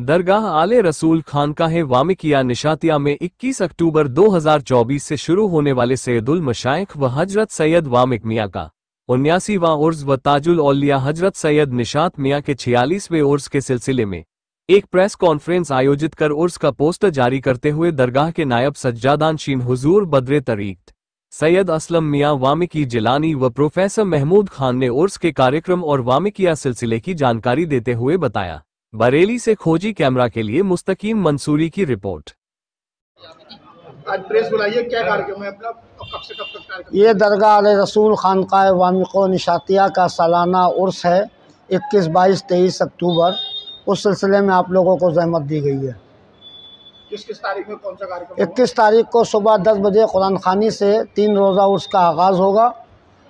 दरगाह आले रसूल खानकाह वामिकिया निशातिया में 21 अक्टूबर 2024 से शुरू होने वाले सैयदुल मशाइख व हजरत सैयद वामिक मियाँ का 79वां उर्स व ताजुल औलिया हजरत सैयद निशात मियाँ के 46वें उर्स के सिलसिले में एक प्रेस कॉन्फ्रेंस आयोजित कर उर्स का पोस्टर जारी करते हुए दरगाह के नायब सज्जादानशीन हुजूर बद्रे तरीक़त सैयद असलम मियाँ वामिकी जिलानी व प्रोफेसर महमूद खान ने उर्स के कार्यक्रम और वामिकिया सिलसिले की जानकारी देते हुए बताया। बरेली से खोजी कैमरा के लिए मुस्तकीम मंसूरी की रिपोर्ट। आज प्रेस बुलाइए, क्या कार्यक्रम है अपना, कब से कब तक कार्यक्रम? ये दरगाह आले रसूल खानकाह वामिको निशातिया का सालाना उर्स है 21, 22, 23 अक्टूबर। उस सिलसिले में आप लोगों को ज़हमत दी गई है। किस तारीख में कौन सा कार्यक्रम? 21 तारीख को सुबह 10 बजे कुरान खानी से 3 रोज़ा उर्स का आगाज़ होगा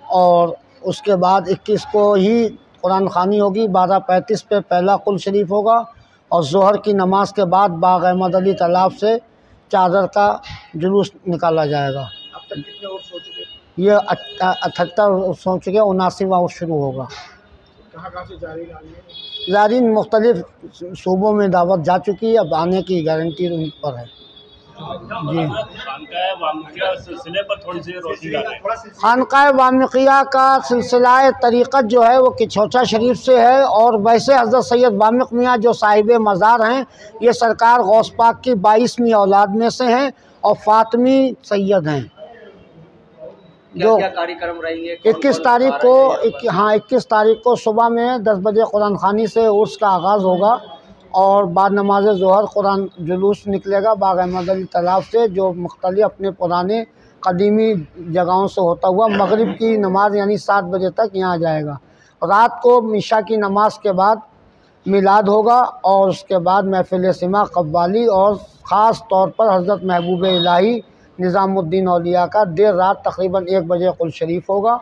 और उसके बाद 21 को ही कुरान खानी होगी। 12:35 पे पहला कुल शरीफ होगा और ज़ोहर की नमाज के बाद बाग अहमद अली तालाब से चादर का जुलूस निकाला जाएगा। अब तक कितने उर्स हो चुके? ये 78 उर्स हो चुके, 79वां उर्स शुरू होगा। कहाँ से जारी ज़ारीन मुख्तलिफ सूबों में दावत जा चुकी है, अब आने की गारंटी उन पर है। जी, खानकाह वामिकिया का सिलसिला तरीक़त जो है वो किछौछा शरीफ से है और वैसे हज़रत सैयद वामिक मियाँ जो साहिब मज़ार हैं ये सरकार गौस पाक की 22वीं औलाद में से हैं और फ़ातिमी सैयद हैं। जो क्या कार्यक्रम रहेंगे? 21 तारीख को 21 तारीख को सुबह में 10 बजे कुरान खानी से उर्स का आगाज़ होगा और बाद नमाज ज़ोहर कुरान जुलूस निकलेगा बाग अहमद अली तालाब से, जो मुख्तलिफ अपने पुराने कदीमी जगहों से होता हुआ मगरिब की नमाज यानी 7 बजे तक यहाँ आ जाएगा। रात को मिशा की नमाज के बाद मिलाद होगा और उसके बाद महफिल सिमा कव्वाली और ख़ास तौर पर हज़रत महबूब इलाही निज़ामुद्दीन औलिया का देर रात तकरीबन 1 बजे कुल शरीफ होगा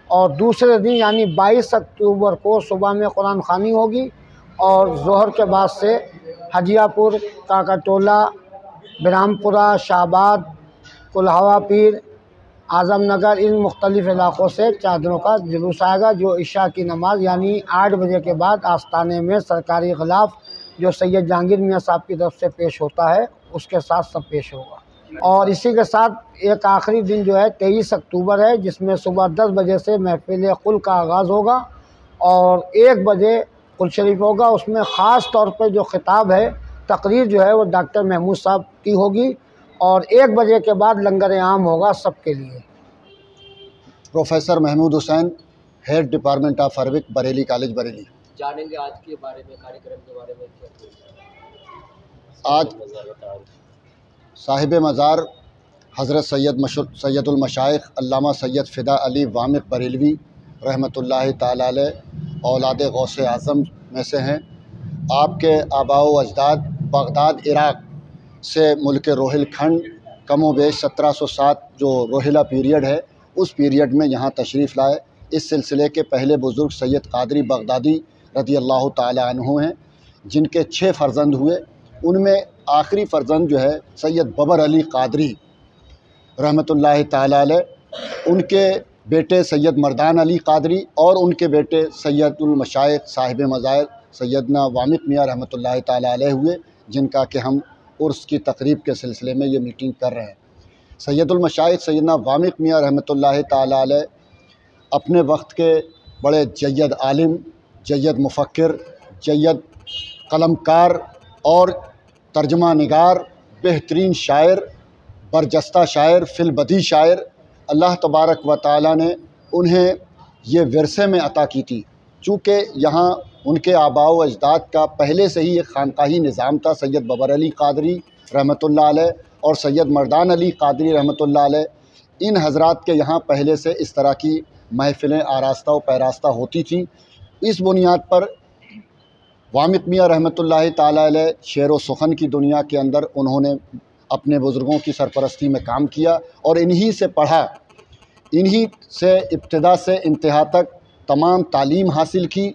और दूसरे दिन यानी 22 अक्टूबर को सुबह में कुरान खानी होगी और ज़ोहर के बाद से हजियापुर, काकाटोला, बिरामपुरा, शाहबाद, कुल्हावा पीर, आज़मनगर इन मुख्तलिफ़ इलाक़ों से चादरों का जुलूस आएगा जो इशा की नमाज यानी 8 बजे के बाद आस्ताने में सरकारी ग़िलाफ़ जो सैयद जहांगीर मियाँ साहब की तरफ से पेश होता है उसके साथ सब पेश होगा। और इसी के साथ एक आखिरी दिन जो है 23 अक्टूबर है जिसमें सुबह 10 बजे से महफिल कुल का आगाज़ होगा और 1 बजे कुल शरीफ होगा। उसमें ख़ास तौर पर जो ख़िताब है तकरीर जो है वो डॉक्टर महमूद साहब की होगी और 1 बजे के बाद लंगर आम होगा सबके लिए। Professor Mahmood Hussain, head department of Arabic, Bareilly college, Bareilly. जानेंगे आज के बारे में, कार्यक्रम के बारे में क्या? आज साहिब मज़ार हज़रत सैयदुल मशाइख अल्लामा सैयद फ़िदा अली वामिक बरेलवी रहमतुल्लाहि ताला अलैह औलाद गौस आज़म में से हैं। आपके आबाओ अजदाद बगदाद इराक़ से मुल्क रोहिल खंड कमोबेश 1707 जो रोहिला पीरियड है उस पीरियड में यहाँ तशरीफ़ लाए। इस सिलसिले के पहले बुज़ुर्ग सैयद कादरी बगदादी रज़ी अल्लाह ताला अन्हु हैं जिनके 6 फ़र्जंद हुए। उनमें आखिरी फ़र्जंद जो है सैयद बबर अली कादरी रहमतुल्लाहि ताला अलैह, उनके बेटे सैयद मर्दान अली कादरी और उनके बेटे सैयदुल मशाइख साहिब मज़ार सैयदना वामिक मियाँ रहमतुल्लाहि ताला अलैह हुए, जिनका कि हम उर्स की तकरीब के सिलसिले में ये मीटिंग कर रहे हैं। सैयदुल मशाइख सैयदना वामिक मियाँ रहमतुल्लाहि ताला अलैह अपने वक्त के बड़े जय्यद आलिम, जय्यद मुफ़क्किर, जय्यद कलमकार और तर्जमा निगार, बेहतरीन शायर, बरजस्ता शायर, फिलबदी शायर अल्लाह तबारक व ताला ने उन्हें ये विरसे में अता की थी। चूँकि यहाँ उनके आबाओ अजदाद का पहले से ही एक खानकाही निज़ाम था। सैयद बबर अली कादरी रहमतुल्लाह अलैह और सैयद मर्दान अली कादरी रहमतुल्लाह अलैह, इन हज़रात के यहाँ पहले से इस तरह की महफ़िलें आरास्ता व पैरास्ता होती थी। इस बुनियाद पर वामिक मियाँ रहमतुल्लाहि ताला अलैह शेर व सुखन की दुनिया के अंदर उन्होंने अपने बुज़ुर्गों की सरपरस्ती में काम किया और इन्हीं से पढ़ा, इन्हीं से इब्तिदा से इंतहा तक तमाम तालीम हासिल की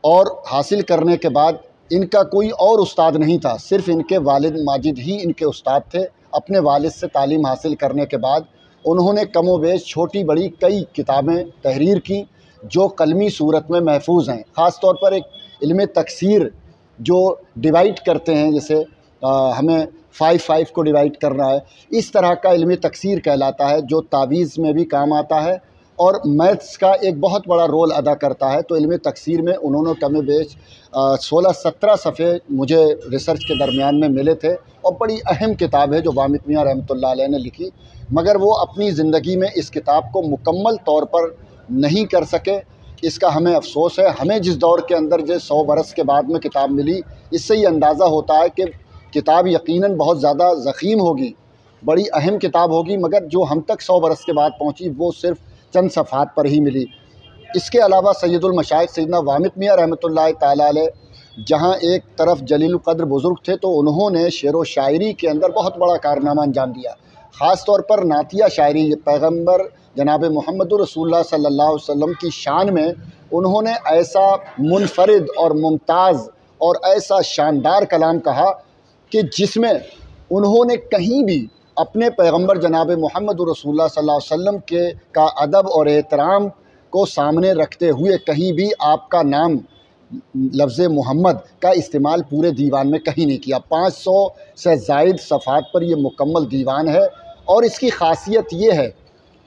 और हासिल करने के बाद इनका कोई और उस्ताद नहीं था, सिर्फ़ इनके वालिद माजिद ही इनके उस्ताद थे। अपने वालिद से तालीम हासिल करने के बाद उन्होंने कमोबेश छोटी बड़ी कई किताबें तहरीर की जो कलमी सूरत में महफूज हैं। ख़ास तौर पर एक इल्म तकसीर जो डिवाइड करते हैं, जैसे हमें 5 को डिवाइड करना है, इस तरह का इल्म तकसीर कहलाता है, जो तावीज़ में भी काम आता है और मैथ्स का एक बहुत बड़ा रोल अदा करता है। तो इल्म तकसीर में उन्होंने कम बेश 16-17 सफ़े मुझे रिसर्च के दरमियान में मिले थे और बड़ी अहम किताब है जो वामिक मियाँ रहमतुल्लाह अलैह ने लिखी, मगर वो अपनी ज़िंदगी में इस किताब को मुकम्मल तौर पर नहीं कर सके। इसका हमें अफसोस है। हमें जिस दौर के अंदर जो 100 बरस के बाद में किताब मिली, इससे ये अंदाज़ा होता है कि किताब यकीनन बहुत ज़्यादा ज़ख़ीम होगी, बड़ी अहम किताब होगी, मगर जो हम तक 100 बरस के बाद पहुँची वो सिर्फ़ चंद सफ़हात पर ही मिली। इसके अलावा सैयदुल मशाइख सैयदना वामिक मियाँ रहमतुल्लाह ताला अलैह जहाँ एक तरफ जलील क़द्र बुज़ुर्ग थे, तो उन्होंने शेर व शायरी के अंदर बहुत बड़ा कारनामा अंजाम दिया। ख़ास तौर पर नातिया शायरी, पैगम्बर जनाब मोहम्मद रसूलुल्लाह सल्लल्लाहु अलैहि वसल्लम की शान में उन्होंने ऐसा मुनफरिद और मुमताज़ और ऐसा शानदार कलाम कहा कि जिसमें उन्होंने कहीं भी अपने पैगम्बर जनाब मोहम्मद रसूलुल्लाह सल्लल्लाहु अलैहि वसल्लम के का अदब और एहतराम को सामने रखते हुए कहीं भी आपका नाम लफ्ज़ मोहम्मद का इस्तेमाल पूरे दीवान में कहीं नहीं किया। 500 से ज़ायद सफ़हात पर यह मुकम्मल दीवान है। और इसकी ख़ासियत ये है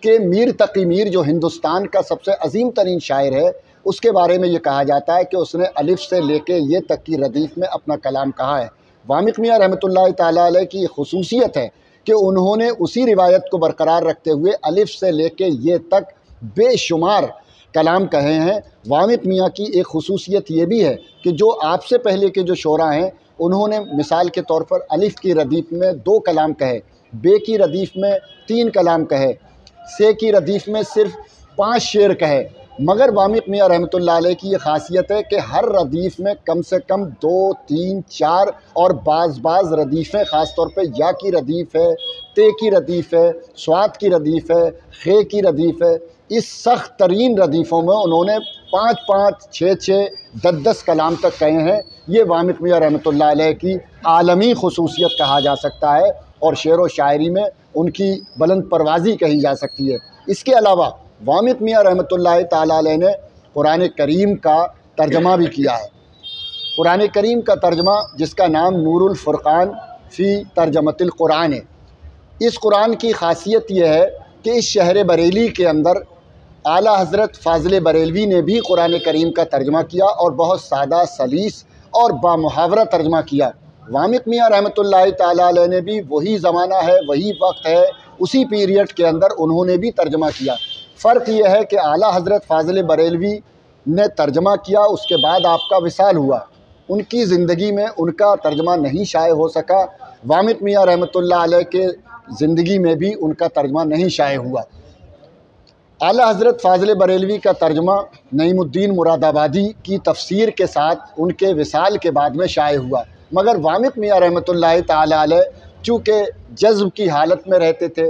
कि मीर तक़ी मीर जो हिंदुस्तान का सबसे अजीम तरीन शायर है, उसके बारे में ये कहा जाता है कि उसने अलिफ से लेके ये तक की रदीफ़ में अपना कलाम कहा है। वामिक मियाँ रहमतुल्लाह ताला अलैह की खुसूसियत है कि उन्होंने उसी रिवायत को बरकरार रखते हुए अलिफ से लेके ये तक बेशुमार कलाम कहे हैं। वामिक मियाँ की एक खुसूसियत ये भी है कि जो आपसे पहले के जो शोरा हैं, उन्होंने मिसाल के तौर पर अलिफ की रदीफ़ में 2 कलाम कहे, बे की रदीफ़ में 3 कलाम कहे, से की रदीफ़ में सिर्फ 5 शेर कहे। मगर वामिक मियाँ रहमतुल्लाह अलैह की ये ख़ासियत है कि हर रदीफ़ में कम से कम 2, 3, 4 और बाज़ रदीफ़ें, ख़ास तौर पे या की रदीफ़ है, ते की रदीफ़ है, स्वाद की रदीफ़ है, खे की रदीफ़ है। इस सख्त तरीन रदीफ़ों में उन्होंने 5-5, 6-6, 10-10 कलाम तक कहे हैं। ये वामिक मियाँ रहमतुल्लाह अलैह की आलमी खुसूसियत कहा जा सकता है और शेर व शायरी में उनकी बुलंद परवाज़ी कही जा सकती है। इसके अलावा वामिक मियाँ रहमतुल्लाह ताला अलैह ने कुरान करीम का तर्जमा भी किया है। कुरान करीम का तर्जमा, जिसका नाम नूरुल फ़ुरक़ान फ़ी तर्जमतिल कुरान है। इस कुरान की ख़ासियत यह है कि इस शहर बरेली के अंदर आला हज़रत फ़ाज़िल बरेलवी ने भी कुरान करीम का तर्जमा किया और बहुत सादा, सलीस और बामुहावरा तर्जमा किया। वामिक मियाँ रहमतुल्लाह ताला अलैह ने भी वही ज़माना है, वही वक्त है, उसी पीरियड के अंदर उन्होंने भी तर्जमा किया। फ़र्क यह है कि आला हज़रत फ़ाज़िल बरेलवी ने तर्जमा किया, उसके बाद आपका विसाल हुआ, उनकी ज़िंदगी में उनका तर्जमा नहीं शाये हो सका। वामिक मियाँ रहमतुल्लाह अलैह के ज़िंदगी में भी उनका तर्जमा नहीं शाये हुआ। आला हज़रत फ़ाज़िल बरेलवी का तर्जमा नईमुद्दीन मुरादाबादी की तफसीर के साथ उनके विसाल के बाद में शाये हुआ। मगर वामिक मियाँ रहमतुल्लाह ताला अलैह चूँकि जज़्ब की हालत में रहते थे,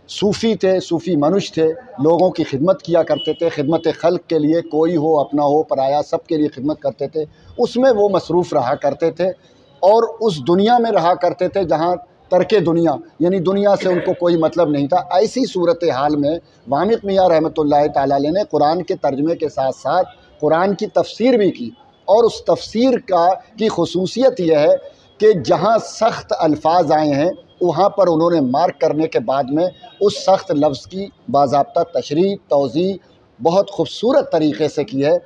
सूफ़ी थे, सूफ़ी मनुष्य थे, लोगों की खिदमत किया करते थे, खिदमत खल्क़ के लिए, कोई हो अपना हो पराया, सब के लिए खिदमत करते थे, उसमें वो मसरूफ़ रहा करते थे और उस दुनिया में रहा करते थे जहाँ तर्के दुनिया, यानी दुनिया से उनको कोई मतलब नहीं था। ऐसी सूरत हाल में वामिक मियाँ रहमतुल्लाह ताला अलैह ने कुरान के तर्जमे के साथ साथ कुरान की तफसीर भी की और उस तफसीर की खुसूसियत यह है कि जहाँ सख्त अल्फाज आए हैं वहाँ पर उन्होंने मार्क करने के बाद में उस सख्त लफ्ज़ की बाज़ाब्ता तशरीह तौज़ीह बहुत खूबसूरत तरीक़े से की है।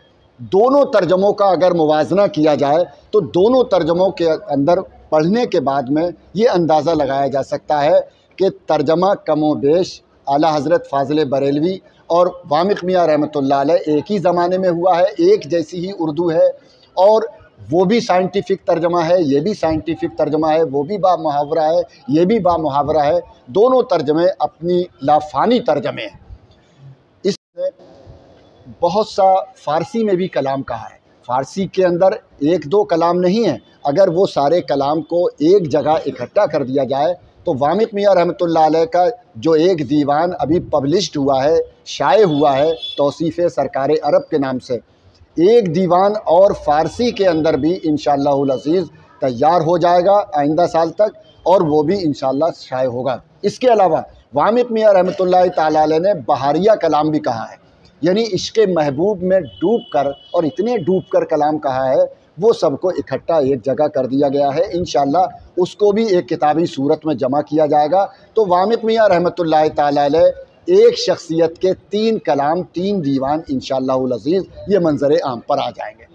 दोनों तर्जमों का अगर मुवाजना किया जाए तो दोनों तर्जमों के अंदर पढ़ने के बाद में ये अंदाज़ा लगाया जा सकता है कि तर्जमा कमो बेश आला हज़रत फ़ाज़िल बरेलवी और वामिक मियाँ रहमतुल्लाह अलैह एक ही ज़माने में हुआ है, एक जैसी ही उर्दू है और वो भी साइंटिफिक तर्जमा है, ये भी साइंटिफिक तर्जमा है, वो भी बामुहावरा है, ये भी बामुहावरा है। दोनों तर्जमे अपनी लाफानी तर्जमे हैं। इसमें बहुत सा फ़ारसी में भी कलाम कहा है। फ़ारसी के अंदर 1-2 कलाम नहीं है, अगर वो सारे कलाम को एक जगह इकट्ठा कर दिया जाए तो वामिक मियाँ रहमतुल्लाह अलैह का जो एक दीवान अभी पब्लिश्ड हुआ है, शाये हुआ है तौसीफ़ सरकार अरब के नाम से, एक दीवान और फ़ारसी के अंदर भी इंशाअल्लाहुल अज़ीज़ तैयार हो जाएगा आइंदा साल तक और वो भी इंशाअल्लाह शाये होगा। इसके अलावा वामिक मियाँ रहमतुल्लाह ताला अलैह ने बहारिया कलाम भी कहा है। यानी इश्क़ महबूब में डूब कर, और इतने डूब कर कलाम कहा है, वो सबको इकट्ठा एक जगह कर दिया गया है। इंशाअल्लाह उसको भी एक किताबी सूरत में जमा किया जाएगा। तो वामिक मियाँ रहमतुल्लाहि ताला अलैह एक शख्सियत के 3 कलाम 3 दीवान इंशाअल्लाहुल अज़ीज़ ये मंज़र आम पर आ जाएंगे।